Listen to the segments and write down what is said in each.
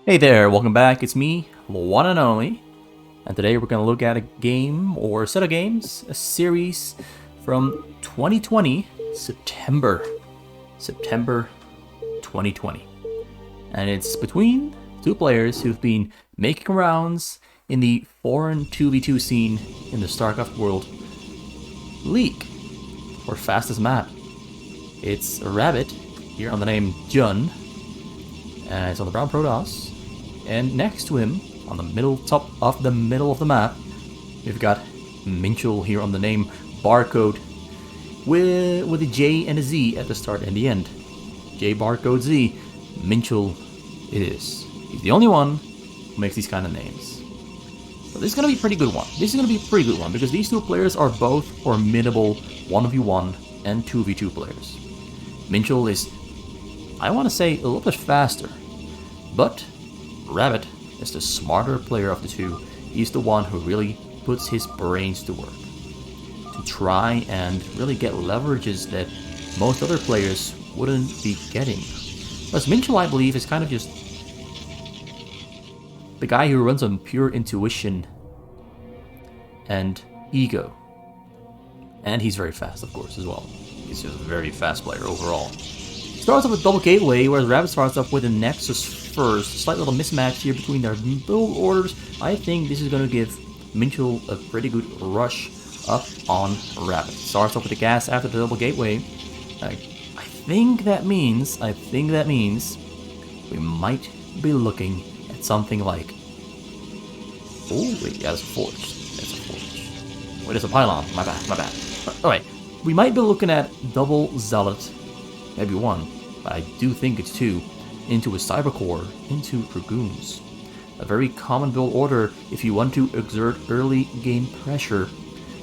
Hey there, welcome back. It's me, the one and only, and today we're going to look at a game or a set of games, a series from 2020, September 2020. And it's between two players who've been making rounds in the foreign 2v2 scene in the StarCraft world, League, or fastest map. It's a rabbit here on the name Jun, and it's on the brown Protoss. And next to him, on the top of the middle of the map, we've got Minchul here on the name Barcode, with a J and a Z at the start and the end. J Barcode Z, Minchul it is. He's the only one who makes these kind of names. But this is going to be a pretty good one. This is going to be a pretty good one because these two players are both formidable 1v1 and 2v2 players. Minchul is, I want to say, a little bit faster, but Rabbit is the smarter player of the two. He's the one who really puts his brains to work to try and really get leverages that most other players wouldn't be getting. Whereas Minchul, I believe, is kind of just the guy who runs on pure intuition and ego. And he's very fast, of course, as well. He's just a very fast player overall. Starts off with double gateway, whereas Rabbit starts off with a Nexus first. A slight little mismatch here between their build orders. I think this is going to give Minchul a pretty good rush up on Rabbit. Starts off with the gas after the double gateway. I think that means we might be looking at something like... Oh, wait, yeah, that's a forge. That's a forge. Wait, there's a pylon. My bad. Alright, we might be looking at double Zealot. Maybe one, but I do think it's two, into a Cyber Core, into Dragoons. A very common build order if you want to exert early game pressure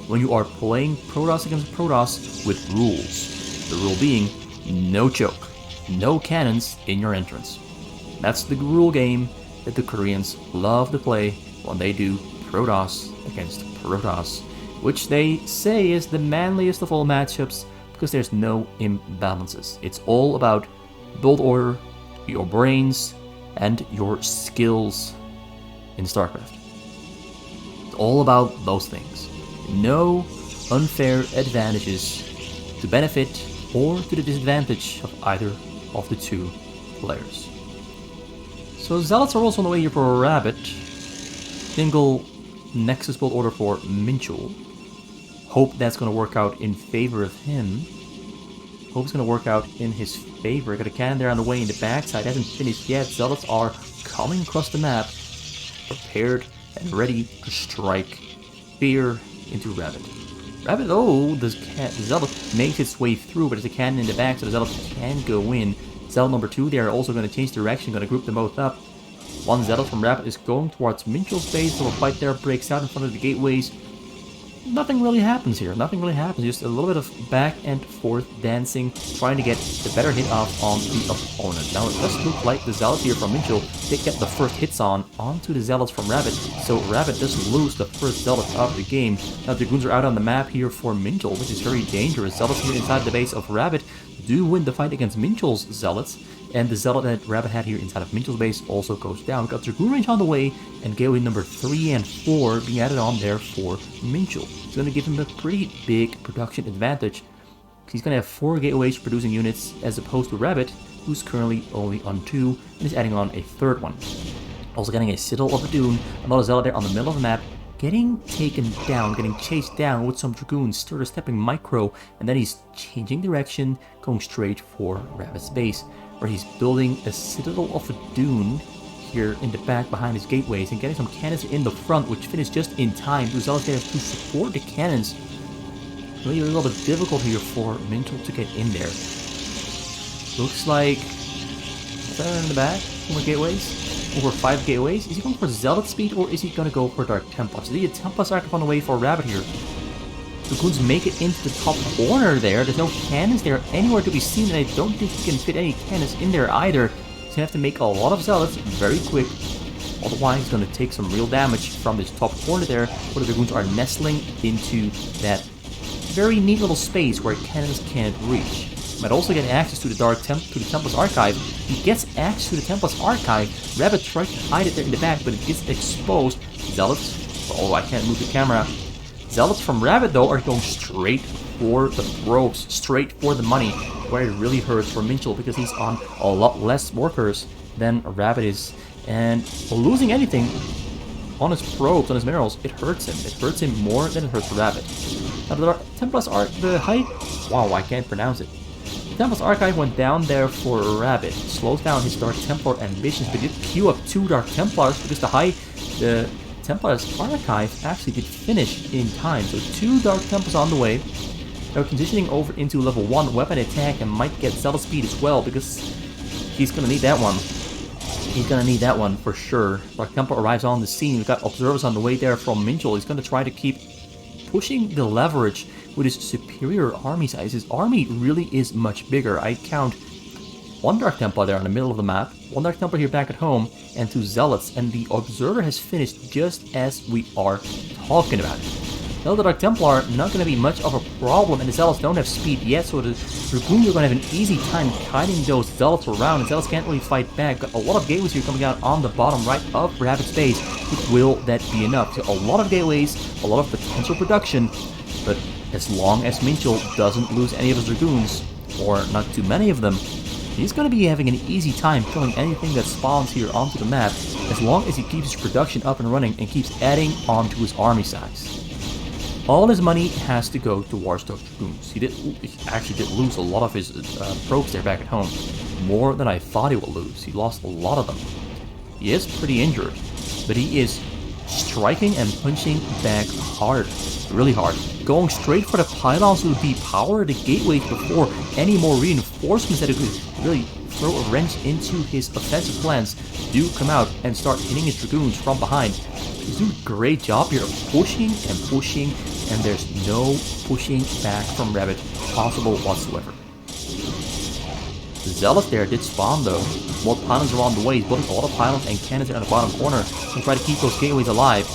when you are playing Protoss against Protoss with rules. The rule being, no choke, no cannons in your entrance. That's the rule game that the Koreans love to play when they do Protoss against Protoss, which they say is the manliest of all matchups, because there's no imbalances. It's all about build order, your brains, and your skills in StarCraft. It's all about those things. No unfair advantages to benefit or to the disadvantage of either of the two players. So Zealots are also on the way here for a Rabbit. Single Nexus build order for Minchul. Hope that's going to work out in favor of him. Hope it's going to work out in his favor. Got a cannon there on the way in the backside. Hasn't finished yet. Zealots are coming across the map, prepared and ready to strike fear into Rabbit. Rabbit, oh, the Zealot makes its way through, but there's a cannon in the back, so the Zealot can go in. Zealot number 2, they are also going to change direction, going to group them both up. One Zealot from Rabbit is going towards Minchul's base, so a fight there breaks out in front of the gateways. Nothing really happens here. Nothing really happens. Just a little bit of back and forth dancing, trying to get the better hit off on the opponent. Now it does look like the Zealots here from Minchul did get the first hits onto the Zealots from Rabbit, so Rabbit does lose the first Zealot of the game. Now the Dragoons are out on the map here for Minchul, which is very dangerous. Zealots here inside the base of Rabbit do win the fight against Minchul's Zealots, and the Zealot that Rabbit had here inside of Minchul's base also goes down. We've got Dragoon range on the way, and gateway number 3 and 4 being added on there for Minchul. It's going to give him a pretty big production advantage. He's going to have 4 gateways producing units as opposed to Rabbit, who's currently only on 2 and is adding on a 3rd one. Also getting a Citadel of a Dune, another Zealot there on the middle of the map, getting taken down, getting chased down with some Dragoons, stutter stepping micro, and then he's changing direction, going straight for Rabbit's base, where he's building a Citadel of a Dune here in the back behind his gateways and getting some cannons in the front, which finish just in time. The Zealots there to support the cannons. Really a little bit difficult here for Minchul to get in there. Looks like... Is that in the back? More gateways? Over 5 gateways? Is he going for Zealot speed or is he going to go for Dark Templars? The Templars are on the way for Rabbit here. The Goons make it into the top corner there. There's no cannons there anywhere to be seen, and I don't think he can fit any cannons in there either. He's going to have to make a lot of Zealots very quick. Otherwise, he's going to take some real damage from this top corner there, where the Dragoons are nestling into that very neat little space where cannons can't reach. Might also get access to the Templar's Archive. He gets access to the Templar's Archive. Rabbit tries to hide it there in the back, but it gets exposed. Zealots. Oh, I can't move the camera. Zealots from Rabbit, though, are going straight for the probes, straight for the money, where it really hurts for Minchul because he's on a lot less workers than Rabbit is. And losing anything on his probes, on his minerals, it hurts him. It hurts him more than it hurts Rabbit. Now, the Templar's the height. Wow, I can't pronounce it. The Templar's Archive went down there for Rabbit. Slows down his Dark Templar ambitions, but did queue up 2 Dark Templars because the Templar's Archive actually did finish in time. So 2 Dark Templars on the way. They're transitioning over into level 1 weapon attack and might get Zealot speed as well because he's gonna need that one. He's gonna need that one for sure. Dark Templar arrives on the scene. We've got observers on the way there from Minchul. He's gonna try to keep pushing the leverage with his superior army size. His army really is much bigger. I count 1 Dark Templar there in the middle of the map, 1 Dark Templar here back at home, and 2 Zealots, and the Observer has finished just as we are talking about it. Now the Dark Templar, not going to be much of a problem, and the Zealots don't have speed yet, so the Dragoons are going to have an easy time kiting those Zealots around, and Zealots can't really fight back. Got a lot of gateways here coming out on the bottom right of Rabbit's base, but will that be enough? So a lot of gateways, a lot of potential production, but as long as Minchul doesn't lose any of his Dragoons, or not too many of them, he's going to be having an easy time killing anything that spawns here onto the map, as long as he keeps his production up and running and keeps adding onto his army size. All his money has to go towards those Dragoons. He actually did lose a lot of his probes there back at home. More than I thought he would lose. He lost a lot of them. He is pretty injured, but he is striking and punching back hard. Really hard. Going straight for the pylons to depower the gateways before any more reinforcements that could really throw a wrench into his offensive plans do come out and start hitting his Dragoons from behind. He's doing a great job here of pushing and pushing, and there's no pushing back from Rabbit possible whatsoever. The Zealots there did spawn though. More pylons are on the way. He's building a lot of pylons and cannons there on the bottom corner to try to keep those gateways alive.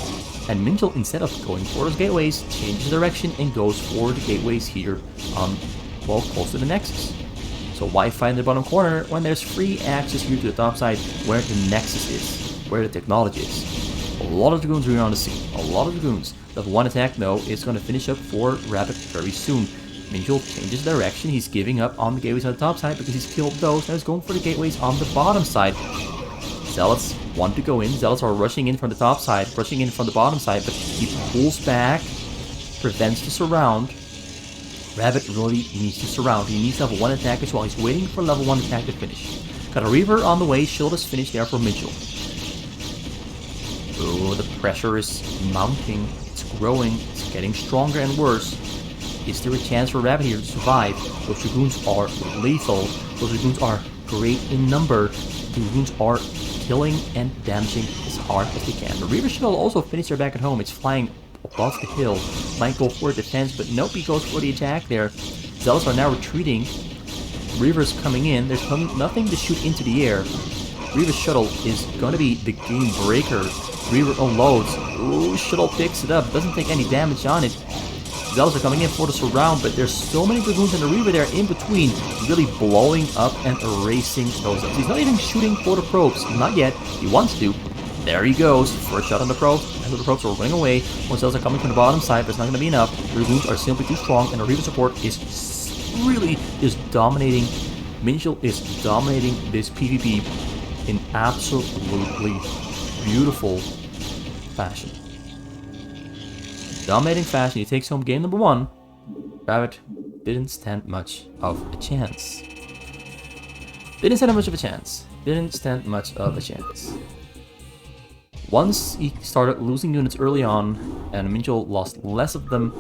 And Minchul, instead of going for those gateways, changes direction and goes for the gateways here on, well, close to the Nexus. So why find the bottom corner when there's free access here to the top side where the Nexus is, where the technology is? A lot of Dragoons are on the scene. A lot of Dragoons. Level 1 attack, though, is going to finish up for Rabbit very soon. Minchul changes direction. He's giving up on the gateways on the top side because he's killed those. Now he's going for the gateways on the bottom side. Zealots want to go in. Zealots are rushing in from the top side, rushing in from the bottom side, but he pulls back, prevents the surround. Rabbit really needs to surround. He needs level 1 attack as well. He's waiting for level 1 attack to finish. Got a Reaver on the way. Shield is finished there for Minchul. Oh, the pressure is mounting. It's growing. It's getting stronger and worse. Is there a chance for Rabbit here to survive? Those Dragoons are lethal. Those Dragoons are great in number. The Dragoons are killing and damaging as hard as they can. The Reaver Shuttle also finished there back at home. It's flying above the hill. Might go for defense, but nope, he goes for the attack there. Zealots are now retreating. Reaver's coming in. There's nothing to shoot into the air. Reaver's Shuttle is going to be the game breaker. Reaver unloads. Ooh, Shuttle picks it up. Doesn't take any damage on it. Zealots are coming in for the surround, but there's so many Dragoons and the Reaver there in between, really blowing up and erasing those up. He's not even shooting for the probes. Not yet. He wants to. There he goes. First shot on the probes. And the probes are running away. More Zealots are coming from the bottom side, but it's not going to be enough. The Dragoons are simply too strong, and the Reaver support is really just dominating. Minchul is dominating this PvP in absolutely beautiful fashion. Dominating fashion. He takes home game number 1. Rabbit didn't stand much of a chance. Didn't stand much of a chance. Didn't stand much of a chance. Once he started losing units early on, and Minchul lost less of them,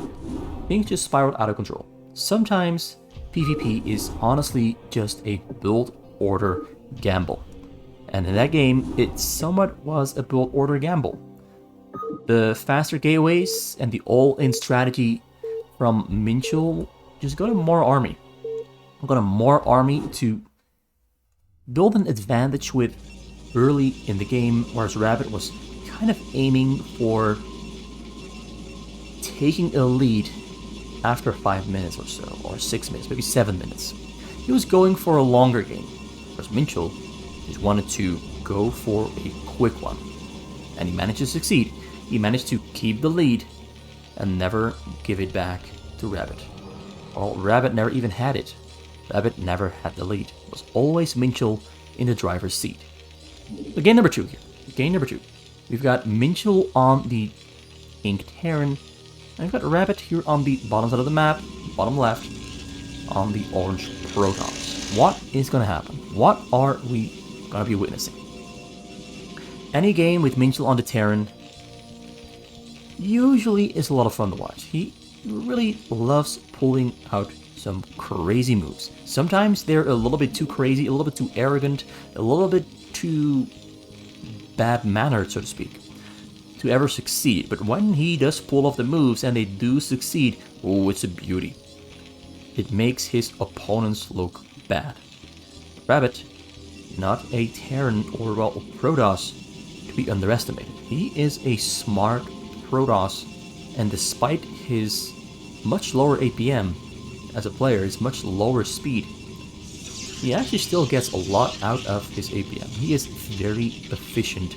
things just spiraled out of control. Sometimes PvP is honestly just a build order gamble. And in that game, it somewhat was a build order gamble. The faster gateways and the all-in strategy from Minchul just got him more army. Got him more army to build an advantage with early in the game, whereas Rabbit was kind of aiming for taking a lead after 5 minutes or so, or 6 minutes, maybe 7 minutes. he was going for a longer game. Whereas Minchul just wanted to go for a quick one. And he managed to succeed. He managed to keep the lead and never give it back to Rabbit. Well, Rabbit never even had it. Rabbit never had the lead. It was always Minchul in the driver's seat. So game number 2 here. Game number 2. We've got Minchul on the Ink Terran. And we've got Rabbit here on the bottom side of the map, bottom left, on the orange Protons. What is going to happen? What are we going to be witnessing? Any game with Minchul on the Terran usually is a lot of fun to watch. He really loves pulling out some crazy moves. Sometimes they're a little bit too crazy, a little bit too arrogant, a little bit too bad-mannered, so to speak, to ever succeed. But when he does pull off the moves and they do succeed, oh, it's a beauty. It makes his opponents look bad. Rabbit, not a Terran or, well, Protoss to be underestimated. He is a smart Protoss, and despite his much lower APM as a player, his much lower speed, he actually still gets a lot out of his APM. He is very efficient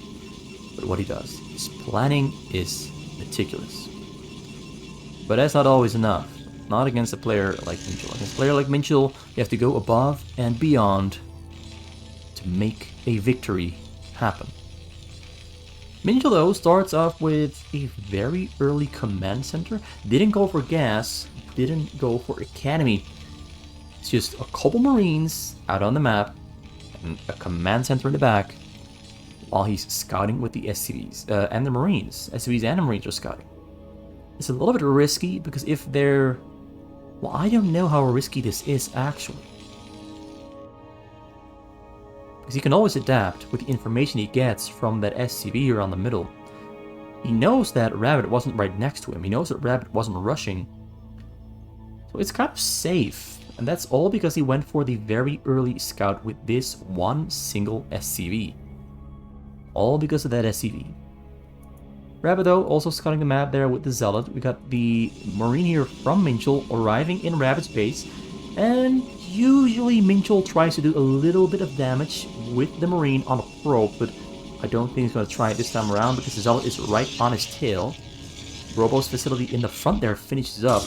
with what he does. His planning is meticulous. But that's not always enough. Not against a player like Minchul. Against a player like Minchul, you have to go above and beyond to make a victory happen. Minchul, though, starts off with a very early command center. Didn't go for gas, didn't go for academy. It's just a couple Marines out on the map and a command center in the back while he's scouting with the SCVs and the Marines. SCVs and the Marines are scouting. It's a little bit risky because if they're... Well, I don't know how risky this is actually. Because he can always adapt with the information he gets from that SCV around the middle. He knows that Rabbit wasn't right next to him. He knows that Rabbit wasn't rushing. So it's kind of safe. And that's all because he went for the very early scout with this one single SCV. All because of that SCV. Rabbit, though, also scouting the map there with the Zealot. We got the Marine here from Minchul arriving in Rabbit's base. And usually Minchul tries to do a little bit of damage with the Marine on a probe, but I don't think he's going to try it this time around because the Zealot is right on his tail. Robo's facility in the front there finishes up.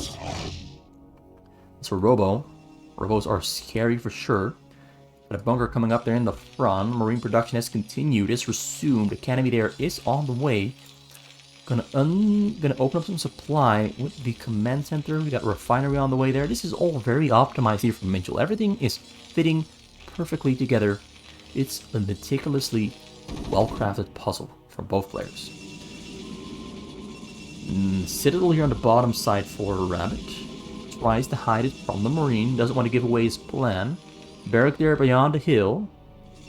So Robos are scary for sure. Got a bunker coming up there in the front. Marine production has continued, is resumed. Academy there is on the way. Gonna open up some supply with the command center. We got a refinery on the way there. This is all very optimized here from Minchul. Everything is fitting perfectly together. It's a meticulously well-crafted puzzle from both players. Citadel here on the bottom side for Rabbit. Tries to hide it from the Marine. Doesn't want to give away his plan. Barrack there beyond the hill.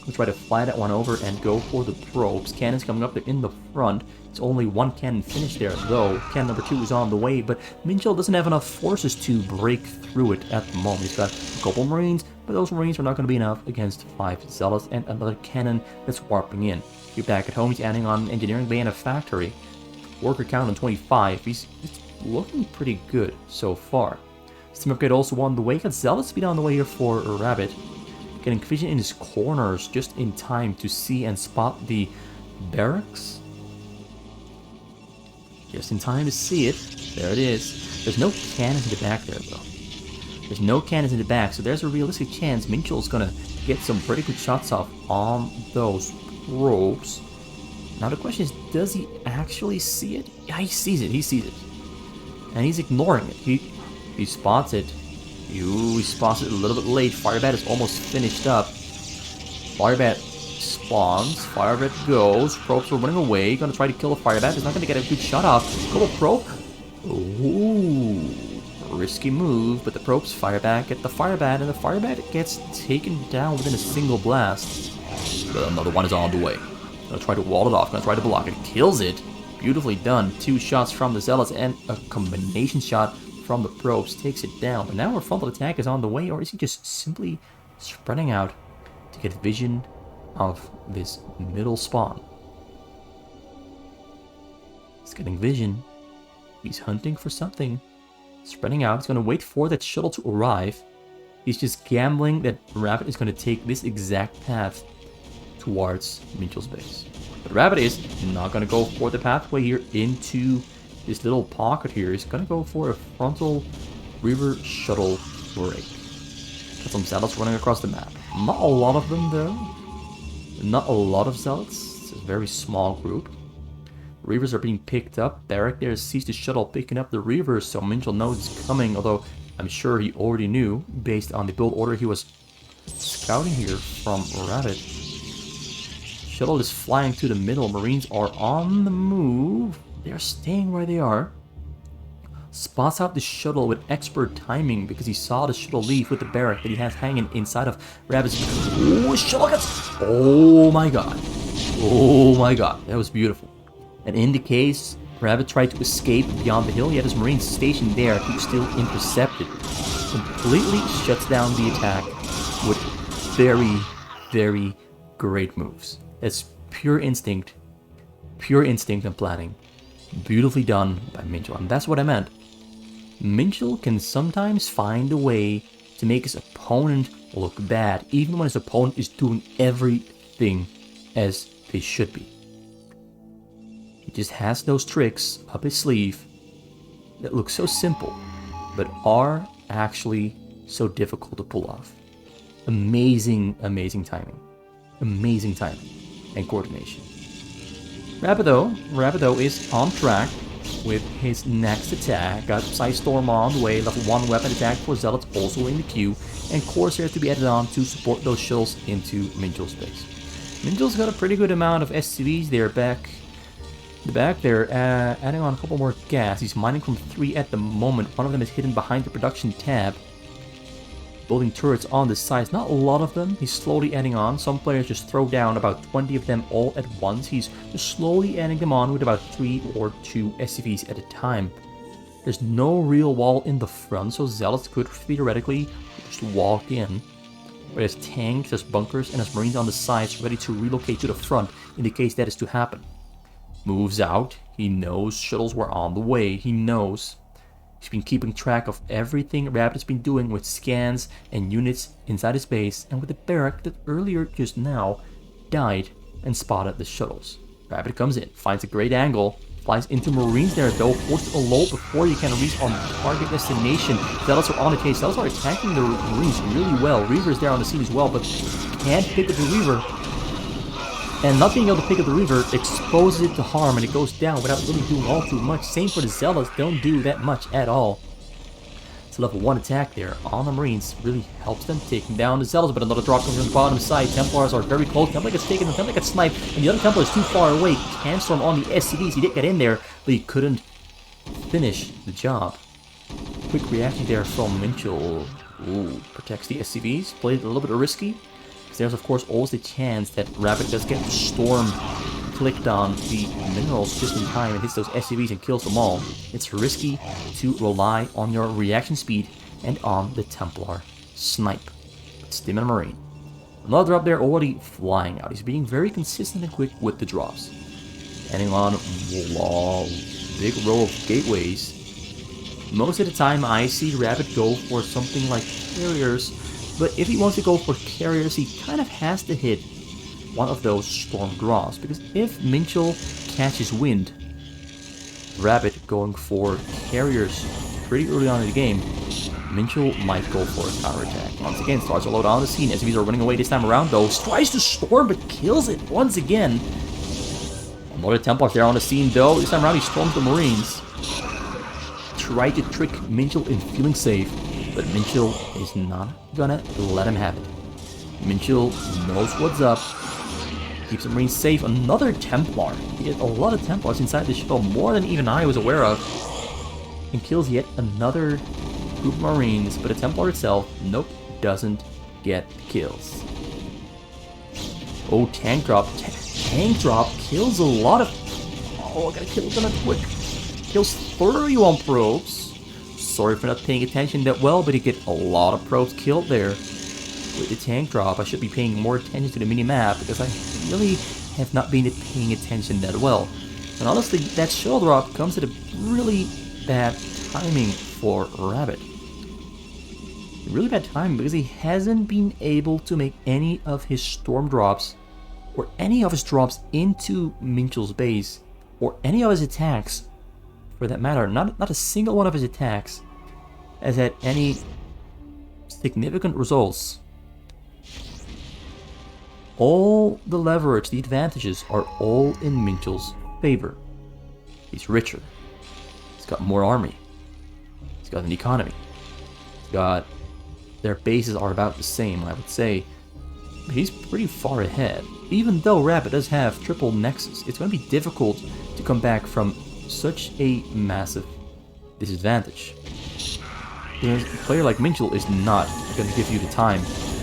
We'll try to fly that one over and go for the probes. Cannons coming up there in the front. It's only one cannon finished there, though. Cannon number 2 is on the way, but Minchul doesn't have enough forces to break through it at the moment. He's got a couple Marines, but those Marines are not going to be enough against 5 Zealots and another cannon that's warping in. You're back at home. He's adding on engineering bay and a factory. Worker count on 25. He's looking pretty good so far. Steam upgrade also on the way. Got Zealot speed on the way here for Rabbit. Getting vision in his corners just in time to see and spot the barracks. Just in time to see it. There it is. There's no cannons in the back there, though. There's no cannons in the back, so there's a realistic chance Minchul's gonna get some pretty good shots off on those probes. Now the question is, does he actually see it? Yeah, he sees it. He sees it. And he's ignoring it. He spots it. He spots it a little bit late. Firebat is almost finished up. Firebat spawns. Firebat goes. Probes are running away. Gonna try to kill the Firebat. He's not gonna get a good shot off. Couple probe. Ooh. Risky move, but the probes fire back at the Firebat, and the Firebat gets taken down within a single blast. But another one is on the way. Gonna try to wall it off. Gonna try to block it. Kills it. Beautifully done. 2 shots from the Zealots and a combination shot from the probes takes it down. But now our frontal attack is on the way, or is he just simply spreading out to get vision of this middle spawn? He's getting vision. He's hunting for something. Spreading out. He's going to wait for that shuttle to arrive. He's just gambling that Rabbit is going to take this exact path towards Minchul's base. But Rabbit is not going to go for the pathway here into this little pocket here. He's going to go for a frontal river shuttle break. Got some zealots running across the map. Not a lot of them though. Not a lot of zealots. It's a very small group. Reavers are being picked up. Barrack there sees the shuttle picking up the Reavers, so Minchul knows it's coming, although I'm sure he already knew based on the build order he was scouting here from Rabbit. Shuttle is flying to the middle. Marines are on the move. They're staying where they are. Spots out the shuttle with expert timing because he saw the shuttle leave with the barrack that he has hanging inside of Rabbit's. Oh, shuttle gets... Oh my god. Oh my god. That was beautiful. And in the case Rabbit tried to escape beyond the hill, he had his Marines stationed there who still intercepted. Completely shuts down the attack with very, very great moves. It's pure instinct and planning. Beautifully done by Minchul, and that's what I meant. Minchul can sometimes find a way to make his opponent look bad, even when his opponent is doing everything as they should be. He just has those tricks up his sleeve that look so simple, but are actually so difficult to pull off. Amazing, amazing timing. Amazing timing and coordination. Rabbit though is on track with his next attack. Got Psystorm on the way, level 1 weapon attack for Zealots also in the queue, and Corsair to be added on to support those shuttles into Minchul's base. Minchul's got a pretty good amount of SCVs there back. The back there, adding on a couple more gas. He's mining from 3 at the moment. One of them is hidden behind the production tab. Building turrets on the sides, not a lot of them. He's slowly adding on. Some players just throw down about 20 of them all at once. He's just slowly adding them on with about 3 or 2 SCVs at a time. There's no real wall in the front, so Zealots could theoretically just walk in. But there's tanks, there's bunkers, and there's Marines on the sides ready to relocate to the front in the case that is to happen. Moves out. He knows shuttles were on the way. He knows. He's been keeping track of everything Rabbit has been doing with scans and units inside his base, and with the barrack that earlier just now died and spotted the shuttles. Rabbit comes in, finds a great angle, flies into Marines there though, forced a low before you can reach on target destination. Zealots are on the case. Zealots are attacking the Marines really well. Reaver's there on the scene as well, but can't pick up the Reaver. And not being able to pick up the Reaver exposes it to harm, and it goes down without really doing all too much. Same for the Zealots, don't do that much at all. So level 1 attack there on the Marines really helps them taking down the Zealots, but another drop comes from the bottom side. Templars are very close. Templar gets taken, the Templar gets sniped, and the other Templar is too far away. Can storm on the SCVs. He did get in there, but he couldn't finish the job. Quick reaction there from Minchul. Ooh, protects the SCVs. Played a little bit risky. There's of course always the chance that Rabbit does get the storm clicked on the minerals just in time and hits those SCVs and kills them all. It's risky to rely on your reaction speed and on the Templar snipe. Stim and Marine. Another drop there already flying out. He's being very consistent and quick with the drops. Adding on big row of gateways. Most of the time I see Rabbit go for something like carriers, but if he wants to go for carriers, he kind of has to hit one of those storm draws, because if Minchul catches wind, Rabbit going for carriers pretty early on in the game, Minchul might go for a counterattack. Once again, starts a load on the scene. SCVs are running away this time around though. Tries to storm but kills it once again. Another Templar there on the scene though. This time around he storms the Marines. Try to trick Minchul in feeling safe, but Minchul is not gonna let him have it. Minchul knows what's up. Keeps the Marines safe. Another Templar. He has a lot of Templars inside the shuttle, more than even I was aware of. And kills yet another group of Marines, but the Templar itself, nope, doesn't get kills. Oh, tank drop. Tank drop kills a lot of... Oh, I gotta kill them quick. Kills 31 probes. Sorry for not paying attention that well, but he get a lot of probes killed there. With the tank drop, I should be paying more attention to the mini-map, because I really have not been paying attention that well. And honestly, that shell drop comes at a really bad timing for Rabbit. Really bad time because he hasn't been able to make any of his storm drops or any of his drops into Minchul's base or any of his attacks for that matter. Not a single one of his attacks has had any significant results. All the leverage, the advantages are all in Minchul's favor. He's richer. He's got more army. He's got an economy. He's got... Their bases are about the same, I would say. But he's pretty far ahead. Even though Rabbit does have triple Nexus, it's going to be difficult to come back from such a massive disadvantage. A player like Minchul is not going to give you the time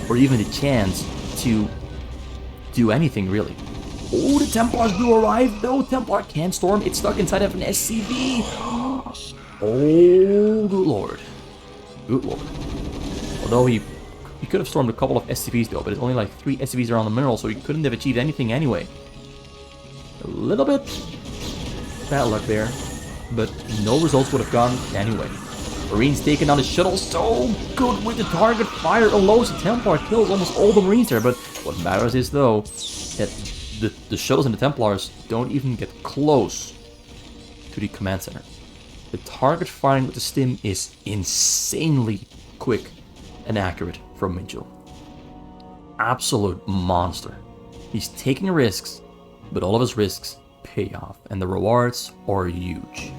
or even the chance to do anything, really. Oh, the Templars do arrive, though. Templar can't storm. It's stuck inside of an SCV. Oh, good lord. Good lord. Although he could have stormed a couple of SCVs, though, but it's only like 3 SCVs around the mineral, so he couldn't have achieved anything anyway. A little bit bad luck there, but no results would have gone anyway. Marines taking down the shuttle, so good with the target fire alone. The Templar kills almost all the Marines there, but what matters is, though, that the shuttles and the Templars don't even get close to the command center. The target firing with the stim is insanely quick and accurate from Minchul. Absolute monster. He's taking risks, but all of his risks pay off, and the rewards are huge.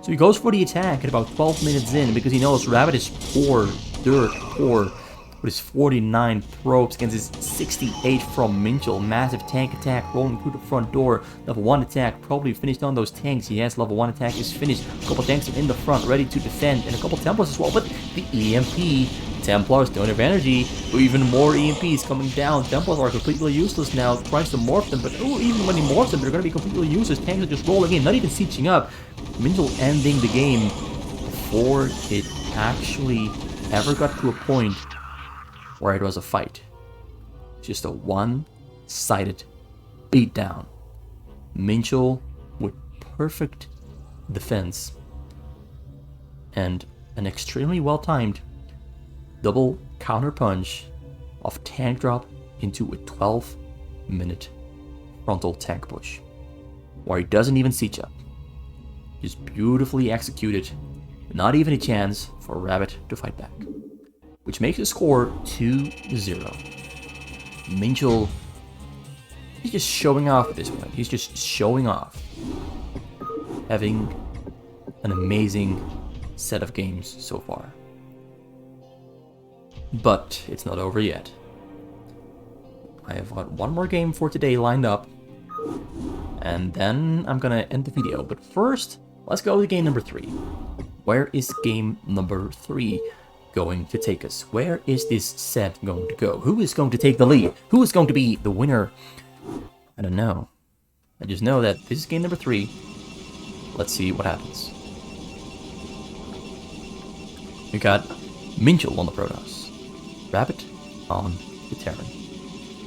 So he goes for the attack at about 12 minutes in because he knows Rabbit is poor, dirt poor, with his 49 probes against his 68 from Minchul. Massive tank attack rolling through the front door. Level 1 attack probably finished on those tanks. Yes, level 1 attack is finished. A couple tanks are in the front ready to defend, and a couple Templars as well. But the EMP, Templars don't have energy. Even more EMPs coming down. Templars are completely useless now. Tries to morph them, but even when he morphs them, they're going to be completely useless. Tanks are just rolling in, not even sieging up. Minchul ending the game before it actually ever got to a point where it was a fight. Just a one-sided beatdown. Minchul with perfect defense and an extremely well-timed double counter-punch of tank drop into a 12-minute frontal tank push, where he doesn't even siege up. Just beautifully executed, not even a chance for Rabbit to fight back. Which makes the score 2-0. Minchul, he's just showing off at this point. He's just showing off. Having an amazing set of games so far. But it's not over yet. I have got one more game for today lined up. And then I'm gonna end the video. But first, let's go to game number 3. Where is game number 3 going to take us? Where is this set going to go? Who is going to take the lead? Who is going to be the winner? I don't know. I just know that this is game number 3. Let's see what happens. We got Minchul on the Protoss, Rabbit on the Terran.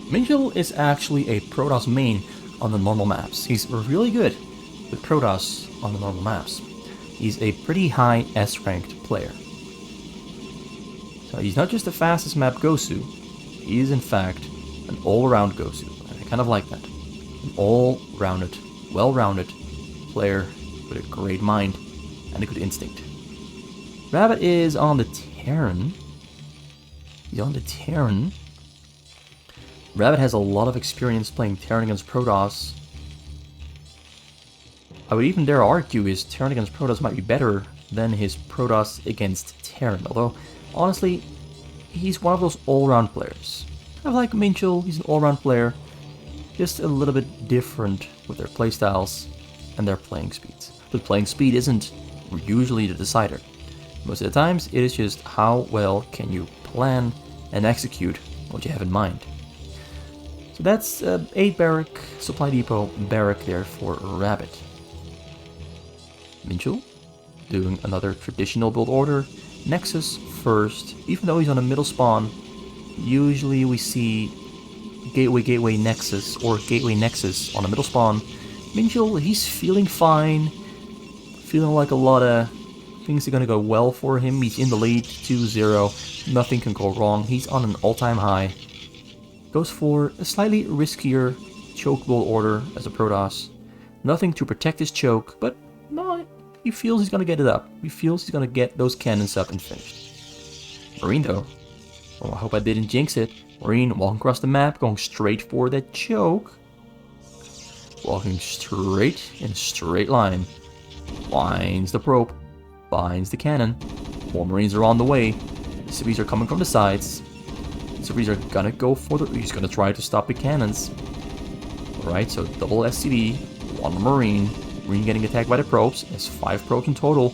Minchul is actually a Protoss main on the normal maps. He's really good with Protoss on the normal maps. He's a pretty high S-ranked player. So he's not just the fastest map Gosu, he is in fact an all-around Gosu, and I kind of like that. An all-rounded, well-rounded player with a great mind and a good instinct. Rabbit is on the Terran. He's on the Terran. Rabbit has a lot of experience playing Terran against Protoss. I would even dare argue his Terran against Protoss might be better than his Protoss against Terran, although honestly, he's one of those all-round players. Kind of like Minchul, he's an all-round player, just a little bit different with their playstyles and their playing speeds. But playing speed isn't usually the decider. Most of the times, it is just how well can you plan and execute what you have in mind. So that's 8 barrack, supply depot barrack there for Rabbit. Minchul doing another traditional build order. Nexus first, even though he's on a middle spawn, usually we see gateway nexus or gateway nexus on a middle spawn. Minchul, he's feeling fine, feeling like a lot of things are going to go well for him. He's in the lead, 2-0. Nothing can go wrong. He's on an all-time high. Goes for a slightly riskier choke bowl order as a Protoss. Nothing to protect his choke, but no, he feels he's going to get it up. He feels he's going to get those cannons up and finished. Marine, though. Oh, I hope I didn't jinx it. Marine walking across the map, going straight for that choke. Walking straight in a straight line. Finds the probe. Finds the cannon. More Marines are on the way. Civvies are coming from the sides. Civvies are gonna go for the... He's gonna try to stop the cannons. Alright, so double SCV. One Marine. Marine getting attacked by the probes. There's 5 probes in total.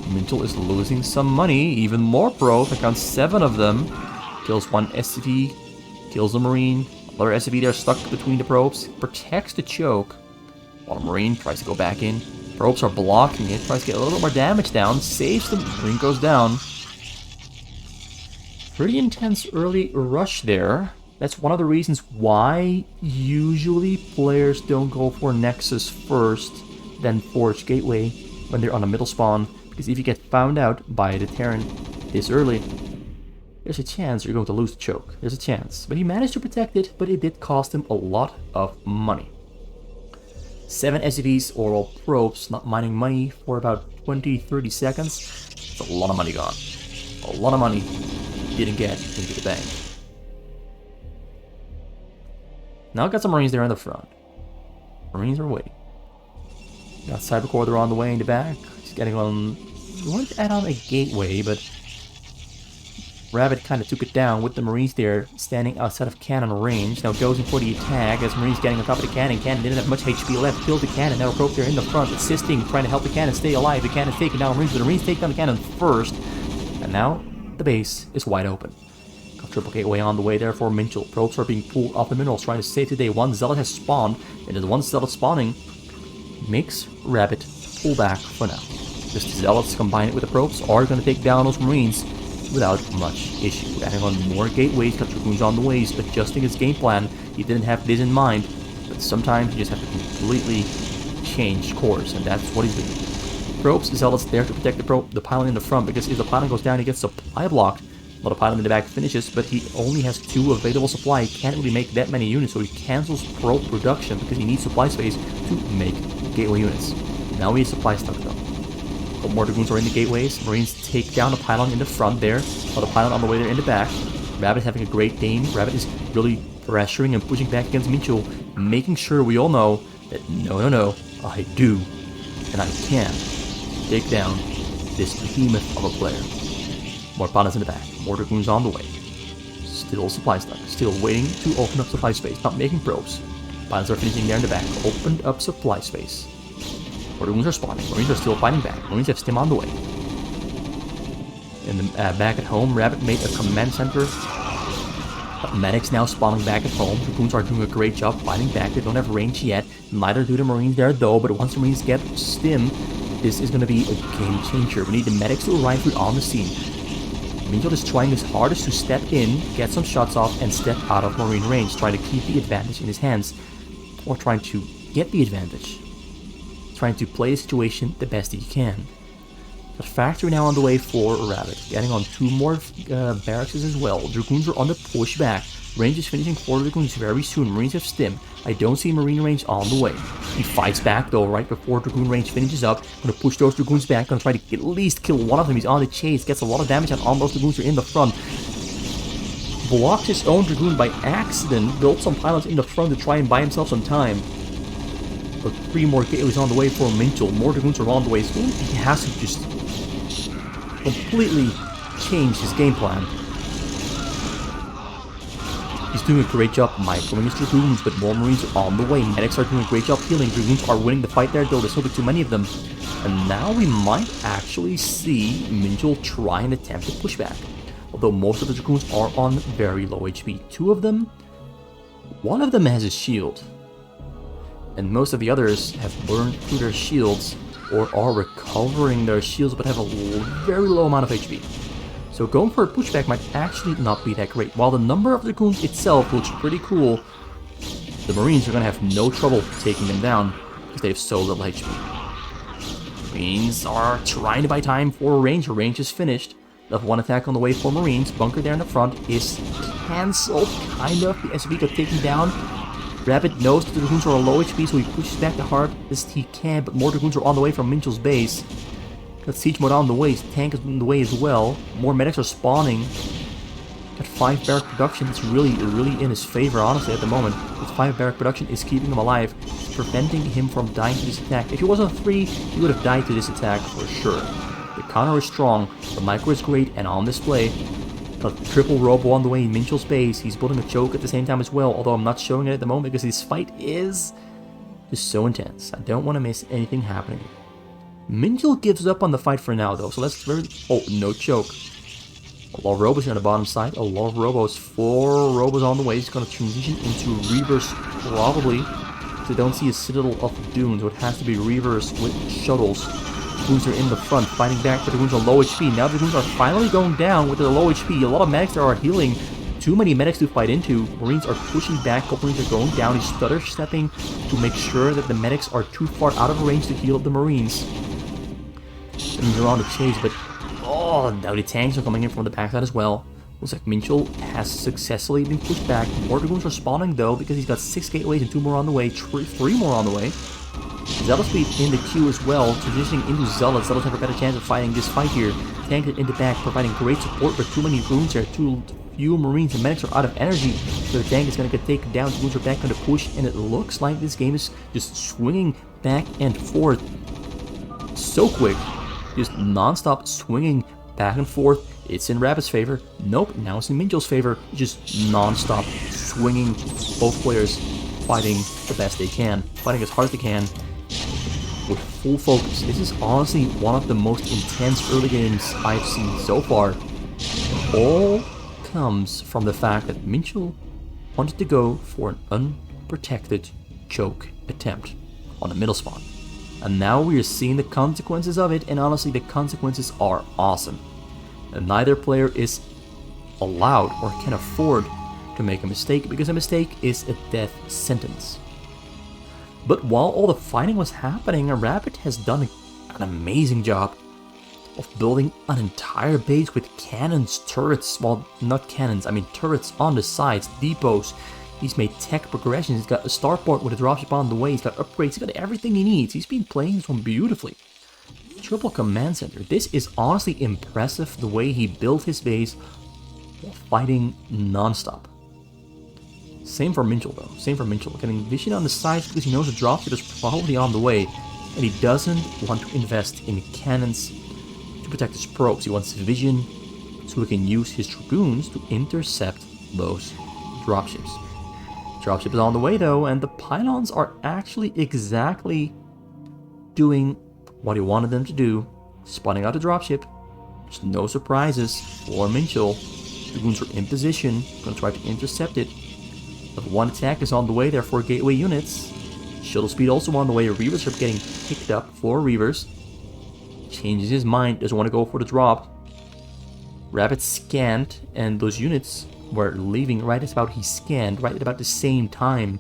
Minchul is losing some money. Even more probes. I count 7 of them. Kills one SCV. Kills a Marine. Another SCV there stuck between the probes. Protects the choke. While a Marine tries to go back in. Probes are blocking it. Tries to get a little bit more damage down. Saves the Marine, goes down. Pretty intense early rush there. That's one of the reasons why usually players don't go for Nexus first, then Forge Gateway when they're on a middle spawn. Because if you get found out by the Terran this early, there's a chance you're going to lose the choke. There's a chance. But he managed to protect it, but it did cost him a lot of money. 7 SCVs or probes not mining money for about 20-30 seconds. It's a lot of money gone. A lot of money didn't get into the bank. Now I've got some Marines there in the front. Marines are waiting. Got Cyber Corps on the way in the back. He's getting on... We wanted to add on a gateway, but Rabbit kind of took it down with the Marines there standing outside of cannon range. Now goes in for the attack as Marines getting on top of the cannon. Cannon didn't have much HP left. Killed the cannon. Now Probe there in the front, assisting, trying to help the cannon stay alive. The cannon's taking down Marines, but the Marines take down the cannon first. And now the base is wide open. Got triple gateway on the way there for Minchul. Probes are being pulled off the minerals, trying to save the day. One Zealot has spawned, and the one Zealot spawning makes Rabbit pull back for now. Just the Zealots combined with the probes are going to take down those Marines without much issue. Adding on more gateways, got Dragoons on the ways, adjusting his game plan. He didn't have this in mind, but sometimes you just have to completely change course, and that's what he's doing. Probes, Zealots there to protect the pylon in the front, because if the pylon goes down, he gets supply blocked. Well, the pylon in the back finishes, but he only has 2 available supply. He can't really make that many units, so he cancels probe production because he needs supply space to make gateway units. Now he has supply stuck though. Couple more Dragoons are in the gateways. Marines take down the pylon in the front there, while the pylon on the way there in the back. Rabbit having a great game. Rabbit is really pressuring and pushing back against Minchul, making sure we all know that no, I do, and I can take down this behemoth of a player. More pylons in the back. More Dragoons on the way. Still supply stuck. Still waiting to open up supply space. Not making probes. Pylons are finishing there in the back. Opened up supply space. More Dragoons are spawning. Marines are still fighting back. Marines have Stim on the way. In the back at home, Rabbit made a command center. Medics now spawning back at home. Dragoons are doing a great job fighting back. They don't have range yet. Neither do the Marines there though. But once the Marines get Stim, this is going to be a game changer. We need the medics to arrive on the scene. Minchul is trying his hardest to step in, get some shots off, and step out of Marine range, trying to keep the advantage in his hands, or trying to get the advantage, trying to play the situation the best he can. But factory now on the way for Rabbit, getting on 2 more barracks as well. Dragoons are on the pushback. Range is finishing for the Dragoons very soon. Marines have Stim. I don't see Marine range on the way. He fights back though, right before Dragoon range finishes up. Gonna push those Dragoons back. Gonna try to at least kill one of them. He's on the chase. Gets a lot of damage on those Dragoons who are in the front. Blocks his own Dragoon by accident. Built some pylons in the front to try and buy himself some time. But 3 more gateways on the way for Minchul. More Dragoons are on the way. So he has to just completely change his game plan. He's doing a great job microing his Dragoons, but more Marines are on the way. Medics are doing a great job healing. Dragoons are winning the fight there, though. There's a little bit too many of them. And now we might actually see Minchul try and attempt to push back. Although most of the Dragoons are on very low HP. 2 of them, one of them has a shield. And most of the others have burned through their shields or are recovering their shields but have a very low amount of HP. So going for a pushback might actually not be that great. While the number of Dragoons itself looks pretty cool, the Marines are going to have no trouble taking them down because they have so little HP. Marines are trying to buy time for range. Range is finished. Level 1 attack on the way for Marines. Bunker there in the front is cancelled, kind of. The SUV got taken down. Rabbit knows that the Dragoons are low HP, so he pushes back the hardest he can, but more Dragoons are on the way from Minchul's base. Got Siege Mode on the way, his tank is on the way as well. More medics are spawning. That 5 barrack production is really in his favor, honestly, at the moment. This 5 barrack production is keeping him alive, preventing him from dying to this attack. If he was on 3, he would have died to this attack for sure. The counter is strong, the micro is great and on display. Got triple robo on the way in Minchul's base. He's building a choke at the same time as well, although I'm not showing it at the moment because this fight is just so intense. I don't want to miss anything happening. Minchul gives up on the fight for now though, so let's oh, no choke. A lot of robos here on the bottom side, a lot of robos, 4 robos on the way. He's going to transition into Reavers probably. So don't see a Citadel of Doom, so it has to be Reavers with shuttles. Dragoons are in the front, fighting back, but the Dragoons are low HP. Now the Dragoons are finally going down with their low HP. A lot of medics there are healing. Too many medics to fight into. Marines are pushing back, couple Marines are going down. He's stutter stepping to make sure that the medics are too far out of range to heal up the Marines. Marines are on the chase, but oh, now the tanks are coming in from the backside as well. Looks like Minchul has successfully been pushed back. More Dragoons are spawning though, because he's got 6 gateways and 2 more on the way, 3 more on the way. Zealot speed in the queue as well, transitioning into Zealots. Zealots have a better chance of fighting this fight here. Tank in the back, providing great support, but too many Dragoons there, too few Marines and medics are out of energy. So the tank is going to get taken down, Dragoons are back on the push, and it looks like this game is just swinging back and forth. So quick, just non-stop swinging back and forth. It's in Rabbit's favor. Nope, now it's in Minchul's favor. Just non-stop swinging, both players fighting the best they can, fighting as hard as they can with full focus. This is honestly one of the most intense early games I've seen so far. It all comes from the fact that Minchul wanted to go for an unprotected choke attempt on the middle spawn. And now we are seeing the consequences of it, and honestly the consequences are awesome. And neither player is allowed or can afford to make a mistake, because a mistake is a death sentence. But while all the fighting was happening, Rabbit has done an amazing job of building an entire base with cannons, turrets, well, not cannons, I mean turrets on the sides, depots. He's made tech progressions, he's got a starport with a dropship on the way, he's got upgrades, he's got everything he needs. He's been playing this one beautifully. Triple command center. This is honestly impressive, the way he built his base while fighting non-stop. Same for Minchul though, same for Minchul. Getting vision on the sides because he knows the dropship is probably on the way, and he doesn't want to invest in cannons to protect his probes. He wants vision so he can use his Dragoons to intercept those dropships. Dropship is on the way though, and the pylons are actually exactly doing what he wanted them to do, spawning out the dropship. There's no surprises for Minchul. Dragoons are in position, gonna try to intercept it. Level 1 attack is on the way there for gateway units. Shuttle speed also on the way. Reavers are getting picked up for Reavers. Changes his mind, doesn't want to go for the drop. Rabbit scanned, and those units were leaving right as about he scanned, right at about the same time.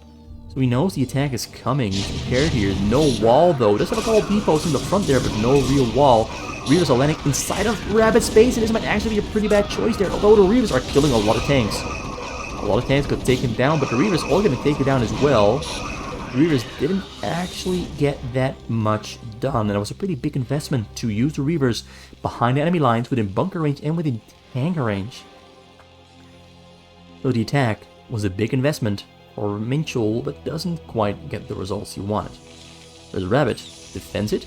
So he knows the attack is coming. He's prepared here. No wall though. Does have a couple of depots in the front there, but no real wall. Reavers are landing inside of Rabbit's base, and this might actually be a pretty bad choice there. Although the Reavers are killing a lot of tanks. A lot of tanks got taken down, but the Reavers are going to take it down as well. The Reavers didn't actually get that much done, and it was a pretty big investment to use the Reavers behind the enemy lines within bunker range and within tank range. So the attack was a big investment for Minchul, but doesn't quite get the results he wanted. There's Rabbit, defends it,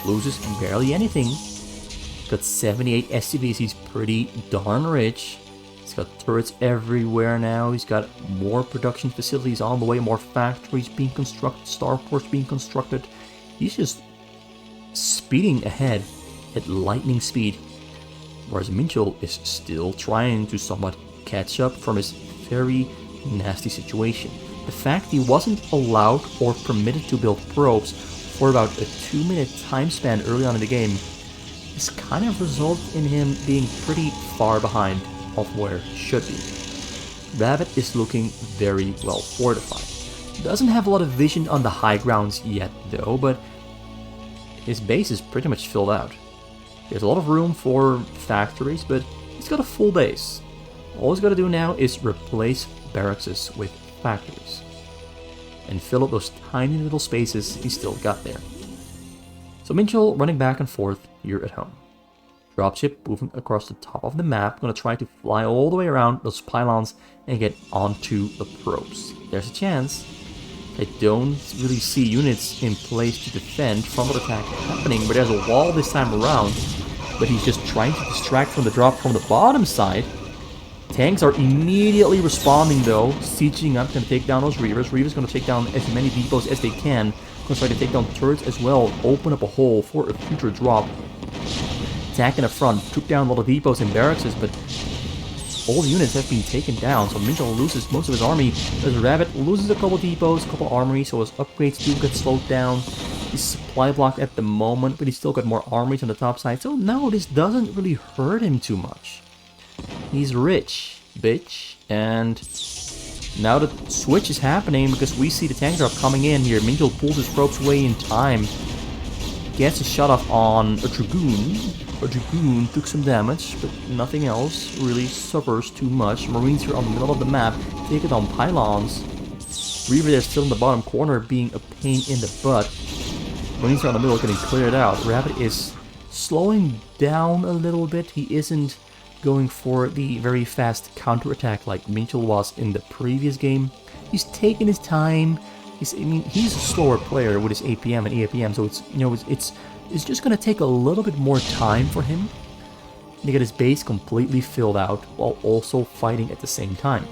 loses barely anything. Got 78 SCVs, he's pretty darn rich. He's got turrets everywhere now, he's got more production facilities on the way, more factories being constructed, starports being constructed. He's just speeding ahead at lightning speed. Whereas Minchul is still trying to somewhat catch up from his very nasty situation. The fact he wasn't allowed or permitted to build probes for about a 2-minute time span early on in the game has kind of resulted in him being pretty far behind of where he should be. Rabbit is looking very well fortified. Doesn't have a lot of vision on the high grounds yet though, but his base is pretty much filled out. There's a lot of room for factories, but he's got a full base. All he's got to do now is replace barracks with factories and fill up those tiny little spaces he's still got there. So Minchul running back and forth here at home. Dropship moving across the top of the map, gonna try to fly all the way around those pylons and get onto the probes. There's a chance. I don't really see units in place to defend frontal attack happening, but there's a wall this time around. But he's just trying to distract from the drop from the bottom side. Tanks are immediately responding though, sieging up, gonna take down those Reavers. Reavers gonna take down as many depots as they can. Gonna try to take down turrets as well, open up a hole for a future drop. Attack in the front, took down a lot of depots and barracks, but all the units have been taken down, so Minchul loses most of his army. LovelyRabbit loses a couple depots, a couple armories, so his upgrades do get slowed down. He's supply blocked at the moment, but he's still got more armories on the top side, so no, this doesn't really hurt him too much. He's rich, bitch, and now the switch is happening because we see the tank drop coming in here. Minchul pulls his probes away in time, gets a shot off on a Dragoon. A Dragoon took some damage, but nothing else really suffers too much. Marines here on the middle of the map, take it on pylons. Reaver there still in the bottom corner being a pain in the butt. Marines are on the middle getting cleared out. Rabbit is slowing down a little bit. He isn't going for the very fast counterattack like Minchul was in the previous game. He's taking his time. He's a slower player with his APM and EAPM, so it's just gonna take a little bit more time for him to get his base completely filled out while also fighting at the same time.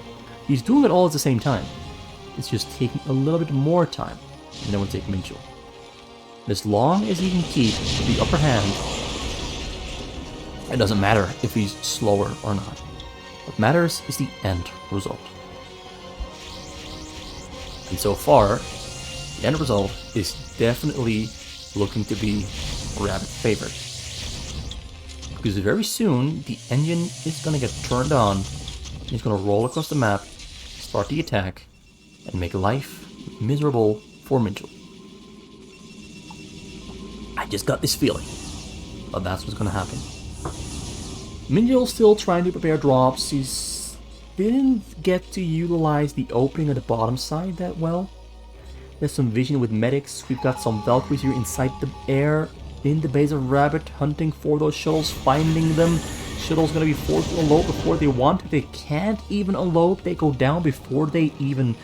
He's doing it all at the same time. It's just taking a little bit more time than it would take Minchul. As long as he can keep the upper hand, it doesn't matter if he's slower or not. What matters is the end result. And so far, the end result is definitely looking to be Rabbit's favorite. Because very soon, the engine is going to get turned on. He's going to roll across the map, start the attack, and make life miserable for Minchul. I just got this feeling that that's what's going to happen. Minchul's still trying to prepare drops. He didn't get to utilize the opening at the bottom side that well. There's some vision with medics. We've got some Valkyries here inside the air in the base of Rabbit, hunting for those shuttles, finding them. Shuttles gonna be forced to unload before they want to. They can't even unload. They go down before they even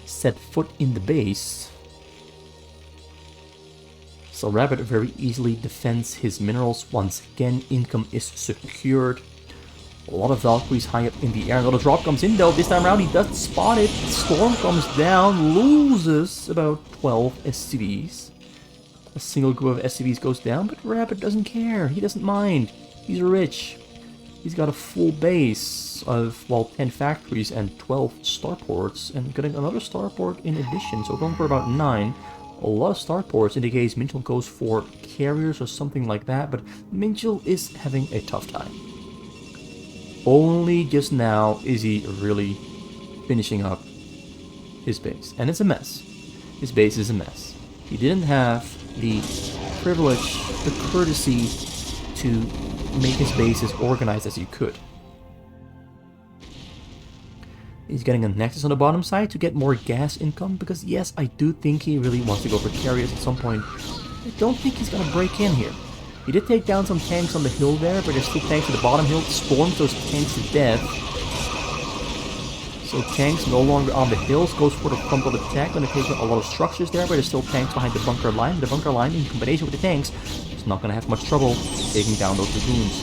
set foot in the base. So Rabbit very easily defends his minerals. Once again, income is secured. A lot of Valkyries high up in the air. Another drop comes in though. This time around he doesn't spot it. Storm comes down, loses about 12 SCVs. A single group of SCVs goes down, but Rabbit doesn't care. He doesn't mind. He's rich. He's got a full base of, well, 10 factories and 12 starports, and getting another starport in addition, so going for about 9. A lot of starports in the case Minchul goes for carriers or something like that, but Minchul is having a tough time. Only just now is he really finishing up his base. And it's a mess. His base is a mess. He didn't have the privilege, the courtesy to make his base as organized as he could. He's getting a Nexus on the bottom side to get more gas income, because yes, I do think he really wants to go for carriers at some point. I don't think he's gonna break in here. He did take down some tanks on the hill there, but there's still tanks at the bottom hill. Storms those tanks to death. So tanks no longer on the hills, goes for the frontal attack. Gonna take out a lot of structures there, but there's still tanks behind the bunker line. The bunker line, in combination with the tanks, is not gonna have much trouble taking down those dragoons.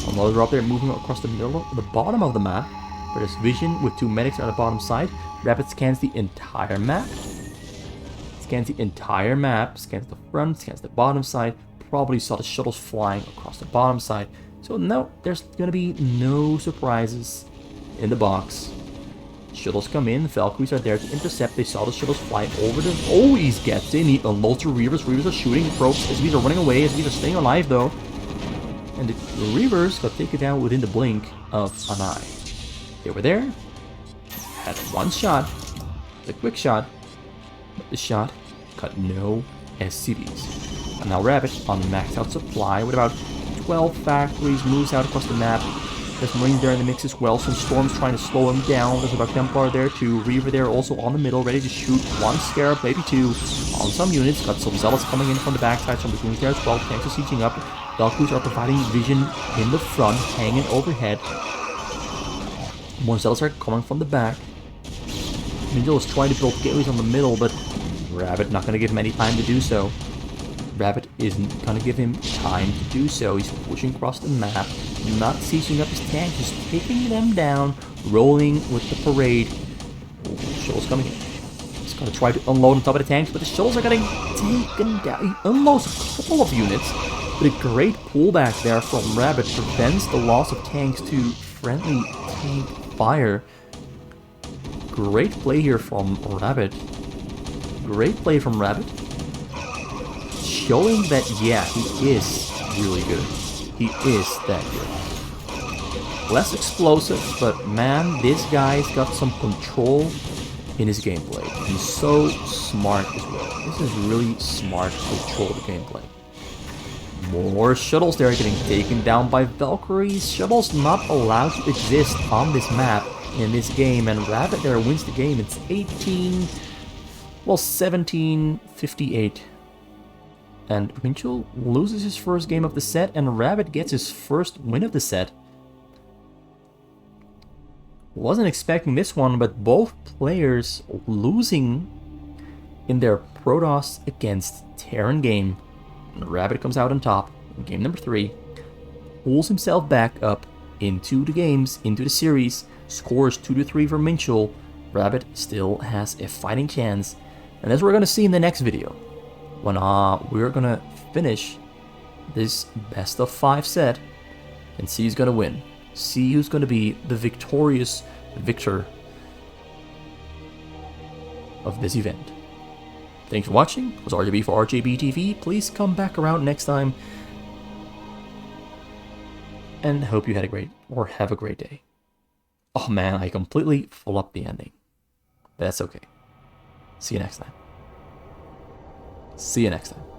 Another drop there, moving across the middle, the bottom of the map, where there's vision with 2 medics on the bottom side. Rabbit scans the entire map. Scans the entire map, scans the front, scans the bottom side. Probably saw the shuttles flying across the bottom side. So no, there's gonna be no surprises in the box. Shuttles come in, Valkyries are there to intercept. They saw the shuttles fly over them. Oh, he gets in, he unloads the Reavers. Reavers are shooting, probes. SVs are running away, SVs are staying alive though. And the Reavers got taken down within the blink of an eye. They were there, had one shot, a quick shot, but the shot cut no SCVs. And now Rabbit on maxed out supply with about 12 factories, moves out across the map. There's Marines there in the mix as well. Some Storms trying to slow him down. There's about Templar there too. Reaver there also on the middle, ready to shoot one Scarab, maybe two, on some units. Got some Zealots coming in from the backside, some Dragoons there as well. Tanks are sieging up. Valkyries are providing vision in the front, hanging overhead. More Zealots are coming from the back. Minchul is trying to build gateways on the middle, but Rabbit not going to give him any time to do so. Rabbit isn't going to give him time to do so. He's pushing across the map, not sieging up his tanks, just taking them down, rolling with the parade. Oh, shuttle's coming in. He's going to try to unload on top of the tanks, but the shuttles are getting taken down. He unloads a couple of units, but a great pullback there from Rabbit prevents the loss of tanks to friendly tank fire. Great play here from Rabbit. Great play from Rabbit. Showing that, yeah, he is really good. He is that good. Less explosive, but man, this guy's got some control in his gameplay. He's so smart as well. This is really smart control of the gameplay. More shuttles there getting taken down by Valkyries. Shuttles not allowed to exist on this map in this game, and Rabbit there wins the game. It's 1758. And Minchul loses his first game of the set, and Rabbit gets his first win of the set. Wasn't expecting this one, but both players losing in their Protoss against Terran game. And Rabbit comes out on top in game number 3, pulls himself back up into the games, into the series, scores 2-3 for Minchul. Rabbit still has a fighting chance, and as we're going to see in the next video, when we're gonna finish this best of 5 set and see who's gonna win. See who's gonna be the victorious victor of this event. Thanks for watching. It was RJB for RJB TV. Please come back around next time. And hope you had a great, or have a great day. Oh man, I completely full up the ending. That's okay. See you next time. See you next time.